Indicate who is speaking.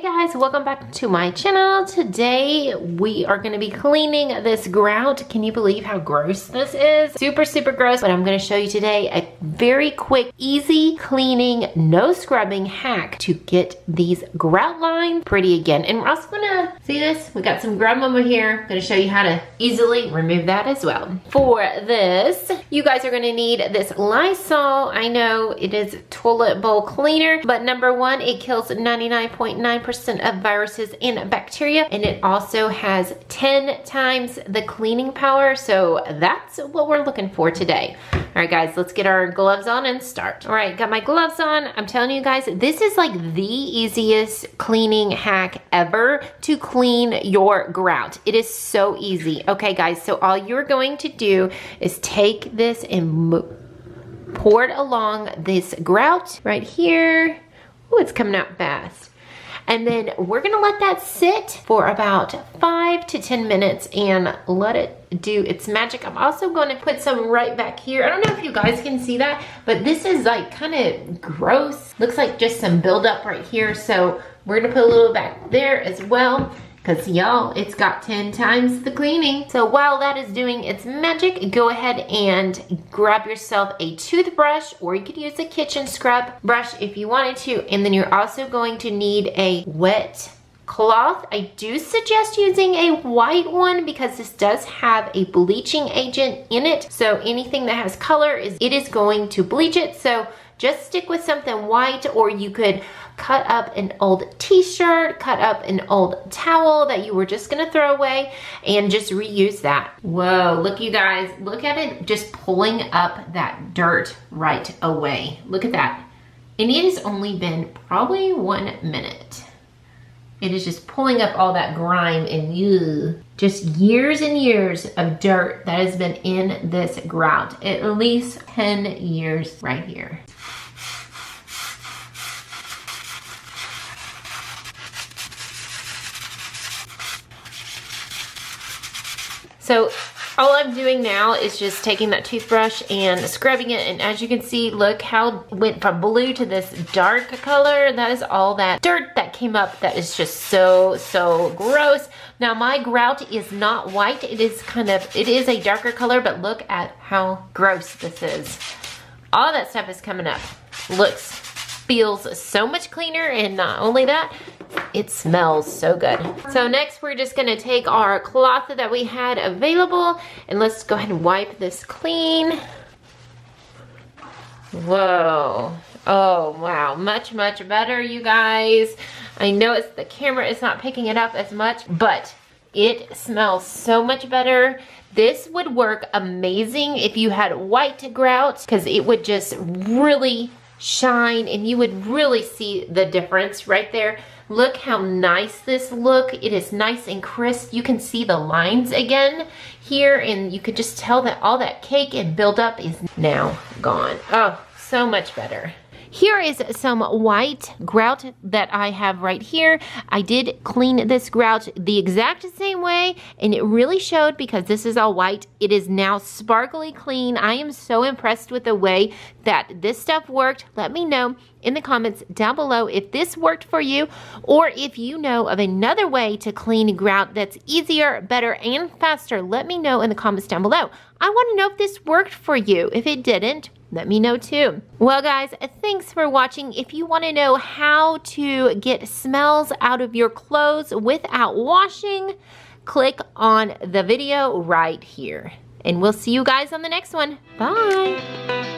Speaker 1: guys, welcome back to my channel. Today we are going to be cleaning this grout. Can you believe how gross this is? Super gross, but I'm going to show you today a very quick, easy cleaning, no scrubbing hack to get these grout lines pretty again. And we're also going to see this. We got some grout mama here. I'm going to show you how to easily remove that as well. For this, you guys are going to need this Lysol. I know it is toilet bowl cleaner, but number one, it kills 99.9% of viruses and bacteria, and it also has 10 times the cleaning power, so that's what we're looking for today. All right guys, let's get our gloves on and start. All right, got my gloves on. I'm telling you guys, this is like the easiest cleaning hack ever to clean your grout. It is so easy. Okay guys, so all you're going to do is take this and pour it along this grout right here. Oh, it's coming out fast. And then we're gonna let that sit for about 5 to 10 minutes and let it do its magic. I'm also gonna put some right back here. I don't know if you guys can see that, but this is like kind of gross. Looks like just some buildup right here. So we're gonna put a little back there as well, because y'all, it's got 10 times the cleaning. So while that is doing its magic, go ahead and grab yourself a toothbrush, or you could use a kitchen scrub brush if you wanted to. And then you're also going to need a wet cloth. I do suggest using a white one because this does have a bleaching agent in it. So anything that has color, it is going to bleach it. So just stick with something white, or you could cut up an old t-shirt, cut up an old towel that you were just gonna throw away and just reuse that. Whoa, look you guys, look at it just pulling up that dirt right away. Look at that. And it has only been probably 1 minute. It is just pulling up all that grime and just years and years of dirt that has been in this grout. At least 10 years right here. So all I'm doing now is just taking that toothbrush and scrubbing it, and as you can see, look how it went from blue to this dark color. That is all that dirt that came up that is just so gross. Now my grout is not white, it is a darker color, but look at how gross this is. All that stuff is coming up. Feels so much cleaner, and not only that, it smells so good. So next we're just gonna take our cloth that we had available, and let's go ahead and wipe this clean. Whoa. Oh wow, much better, you guys. I know the camera is not picking it up as much, but it smells so much better. This would work amazing if you had white grout, because it would just really shine and you would really see the difference right there. Look how nice this look. It is nice and crisp. You can see the lines again here, and you could just tell that all that cake and buildup is now gone. Oh, so much better. Here is some white grout that I have right here. I did clean this grout the exact same way, and it really showed because this is all white. It is now sparkly clean. I am so impressed with the way that this stuff worked. Let me know in the comments down below if this worked for you, or if you know of another way to clean grout that's easier, better, and faster. Let me know in the comments down below. I want to know if this worked for you. If it didn't, let me know too. Well guys, thanks for watching. If you want to know how to get smells out of your clothes without washing, click on the video right here. And we'll see you guys on the next one. Bye.